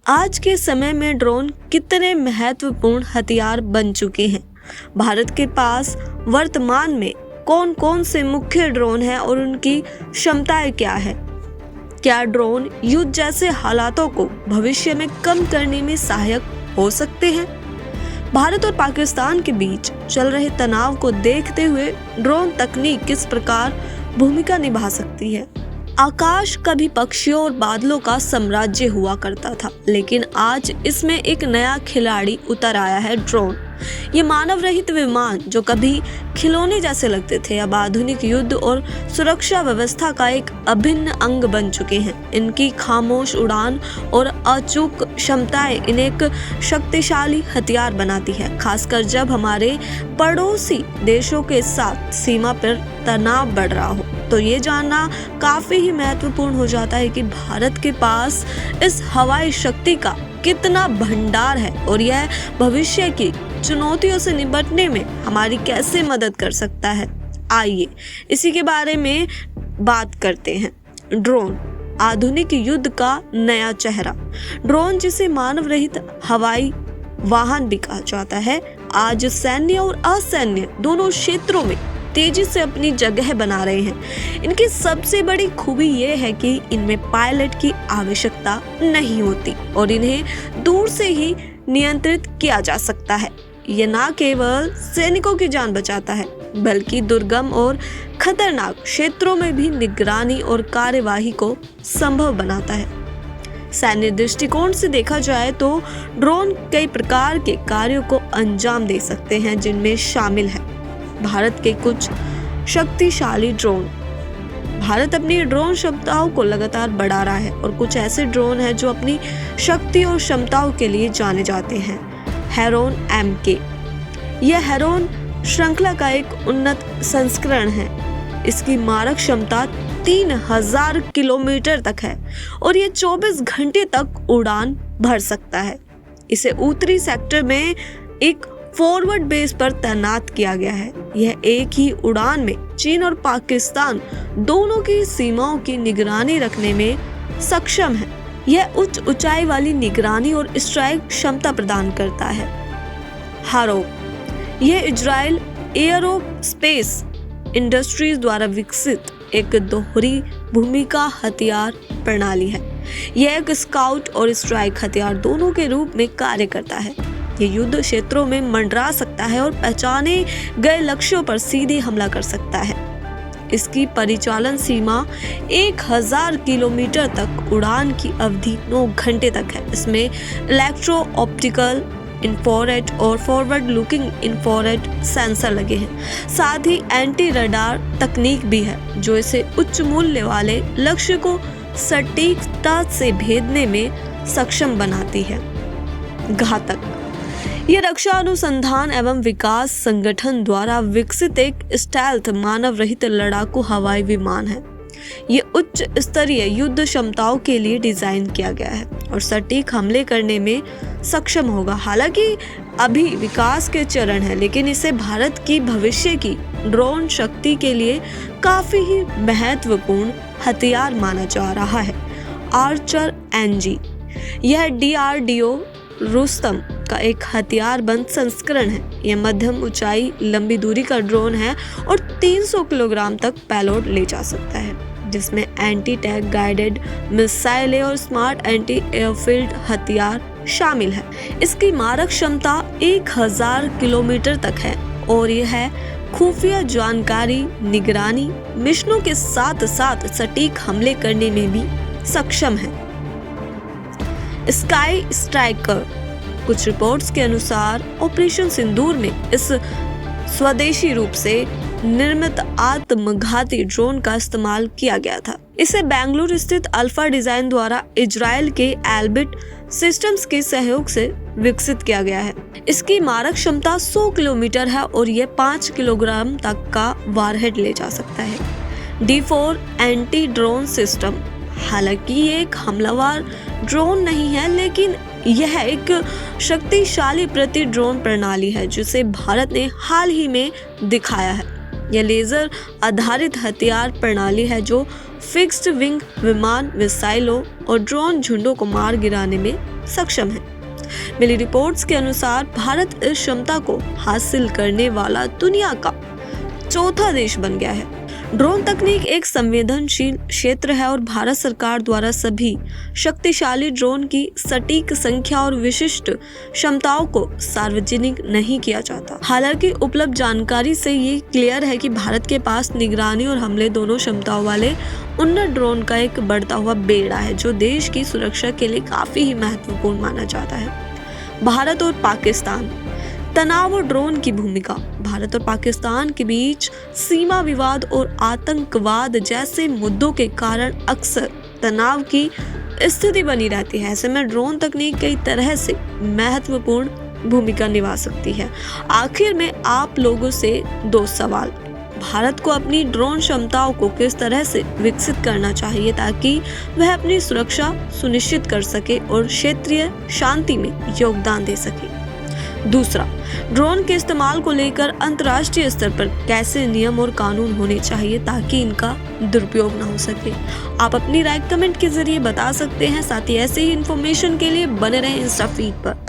आज के समय में ड्रोन कितने महत्वपूर्ण हथियार बन चुके हैं। भारत के पास वर्तमान में कौन कौन से मुख्य ड्रोन हैं और उनकी क्षमताएं क्या है। क्या ड्रोन युद्ध जैसे हालातों को भविष्य में कम करने में सहायक हो सकते हैं। भारत और पाकिस्तान के बीच चल रहे तनाव को देखते हुए ड्रोन तकनीक किस प्रकार भूमिका निभा सकती है। आकाश कभी पक्षियों और बादलों का साम्राज्य हुआ करता था, लेकिन आज इसमें एक नया खिलाड़ी उतर आया है, ड्रोन। ये मानव रहित विमान जो कभी खिलौने जैसे लगते थे, अब आधुनिक युद्ध और सुरक्षा व्यवस्था का एक अभिन्न अंग बन चुके हैं। इनकी खामोश उड़ान और अचूक क्षमताएं इन्हें एक शक्तिशाली हथियार बनाती है, खासकर जब हमारे पड़ोसी देशों के साथ सीमा पर तनाव बढ़ रहा हो। तो ये जानना काफी ही महत्वपूर्ण हो जाता है कि भारत के पास इस हवाई शक्ति का कितना भंडार है और यह भविष्य की चुनौतियों से निपटने में हमारी कैसे मदद कर सकता है। आइए इसी के बारे में बात करते हैं। ड्रोन आधुनिक युद्ध का नया चेहरा। ड्रोन, जिसे मानव रहित हवाई वाहन भी कहा जाता है, आज सैन्य और असैन्य दोनों क्षेत्रों में तेजी से अपनी जगह बना रहे हैं। इनकी सबसे बड़ी खूबी यह है कि इनमें पायलट की आवश्यकता नहीं होती और इन्हें दूर से ही नियंत्रित किया जा सकता है। यह न केवल सैनिकों की जान बचाता है, बल्कि दुर्गम और खतरनाक क्षेत्रों में भी निगरानी और कार्यवाही को संभव बनाता है। सैन्य दृष्टिकोण से देखा जाए तो ड्रोन कई प्रकार के कार्यों को अंजाम दे सकते हैं, जिनमें शामिल है भारत के कुछ शक्तिशाली ड्रोन। भारत अपनी ड्रोन क्षमताओं को लगातार बढ़ा रहा है और कुछ ऐसे ड्रोन हैं जो अपनी शक्ति और क्षमताओं के लिए जाने जाते हैं। हेरोन MK, यह हेरोन श्रृंखला का एक उन्नत संस्करण है। इसकी मारक क्षमता 3000 किलोमीटर तक है और ये 24 घंटे तक उड़ान भर सकता है। इसे उत्तरी सेक्टर में एक फॉरवर्ड बेस पर तैनात किया गया है। यह एक ही उड़ान में चीन और पाकिस्तान दोनों की सीमाओं की निगरानी रखने में सक्षम है। यह उच्च ऊंचाई वाली निगरानी और स्ट्राइक क्षमता प्रदान करता है। हारोप, यह इजराइल एयरोस्पेस इंडस्ट्रीज द्वारा विकसित एक दोहरी भूमिका हथियार प्रणाली है। यह एक स्काउट और स्ट्राइक हथियार दोनों के रूप में कार्य करता है। ये युद्ध क्षेत्रों में मंडरा सकता है और पहचाने गए लक्ष्यों पर सीधे हमला कर सकता है। इसकी परिचालन सीमा 1000 किलोमीटर तक, उड़ान की अवधि 9 घंटे तक है। इसमें इलेक्ट्रो ऑप्टिकल इंफ्रारेड और फॉरवर्ड लुकिंग इंफ्रारेड सेंसर लगे हैं। साथ ही एंटी रडार तकनीक भी है जो इसे उच्च मूल्य वाले लक्ष्य को सटीकता से भेदने में सक्षम बनाती है। घातक, यह रक्षा अनुसंधान एवं विकास संगठन द्वारा विकसित एक स्टेल्थ मानव रहित लड़ाकू हवाई विमान है। ये उच्च स्तरीय युद्ध क्षमताओं के लिए डिजाइन किया गया है और सटीक हमले करने में सक्षम होगा। हालांकि अभी विकास के चरण है, लेकिन इसे भारत की भविष्य की ड्रोन शक्ति के लिए काफी ही महत्वपूर्ण हथियार माना जा रहा है। आर्चर NG, यह DRDO रुस्तम का एक हथियारबंद संस्करण है। यह मध्यम ऊंचाई लंबी दूरी का ड्रोन है और 300 किलोग्राम तक पेलोड ले जा सकता है, जिसमें एंटी टैंक गाइडेड मिसाइलें और स्मार्ट एंटी एयरफील्ड हथियार शामिल है। इसकी मारक क्षमता 1000 किलोमीटर तक है और यह खुफिया जानकारी, निगरानी मिशनों के साथ साथ सटीक हमले करने में भी सक्षम है। स्काई स्ट्राइकर, कुछ रिपोर्ट्स के अनुसार ऑपरेशन सिंदूर में इस स्वदेशी रूप से निर्मित आत्मघाती ड्रोन का इस्तेमाल किया गया था। इसे बेंगलुरु स्थित अल्फा डिजाइन द्वारा इजराइल के एल्बिट सिस्टम्स के सहयोग से विकसित किया गया है। इसकी मारक क्षमता 100 किलोमीटर है और यह 5 किलोग्राम तक का वारहेड ले जा सकता है। D4 एंटी ड्रोन सिस्टम, हालांकि ये एक हमलावर ड्रोन नहीं है, लेकिन यह एक शक्तिशाली प्रति ड्रोन प्रणाली है जिसे भारत ने हाल ही में दिखाया है। यह लेजर आधारित हथियार प्रणाली है जो फिक्स्ड विंग विमान, मिसाइलों और ड्रोन झुंडों को मार गिराने में सक्षम है। मिली रिपोर्ट्स के अनुसार भारत इस क्षमता को हासिल करने वाला दुनिया का चौथा देश बन गया है। ड्रोन तकनीक एक संवेदनशील क्षेत्र है और भारत सरकार द्वारा सभी शक्तिशाली ड्रोन की सटीक संख्या और विशिष्ट क्षमताओं को सार्वजनिक नहीं किया जाता। हालांकि उपलब्ध जानकारी से ये क्लियर है कि भारत के पास निगरानी और हमले दोनों क्षमताओं वाले उन्नत ड्रोन का एक बढ़ता हुआ बेड़ा है, जो देश की सुरक्षा के लिए काफी ही महत्वपूर्ण माना जाता है। भारत और पाकिस्तान, तनाव और ड्रोन की भूमिका। भारत और पाकिस्तान के बीच सीमा विवाद और आतंकवाद जैसे मुद्दों के कारण अक्सर तनाव की स्थिति बनी रहती है। ऐसे में ड्रोन तकनीक कई तरह से महत्वपूर्ण भूमिका निभा सकती है। आखिर में आप लोगों से दो सवाल। भारत को अपनी ड्रोन क्षमताओं को किस तरह से विकसित करना चाहिए ताकि वह अपनी सुरक्षा सुनिश्चित कर सके और क्षेत्रीय शांति में योगदान दे सके। दूसरा, ड्रोन के इस्तेमाल को लेकर अंतर्राष्ट्रीय स्तर पर कैसे नियम और कानून होने चाहिए ताकि इनका दुरुपयोग न हो सके। आप अपनी राय कमेंट के जरिए बता सकते हैं। साथ ही ऐसे ही इन्फॉर्मेशन के लिए बने रहें इंस्टा फीड पर।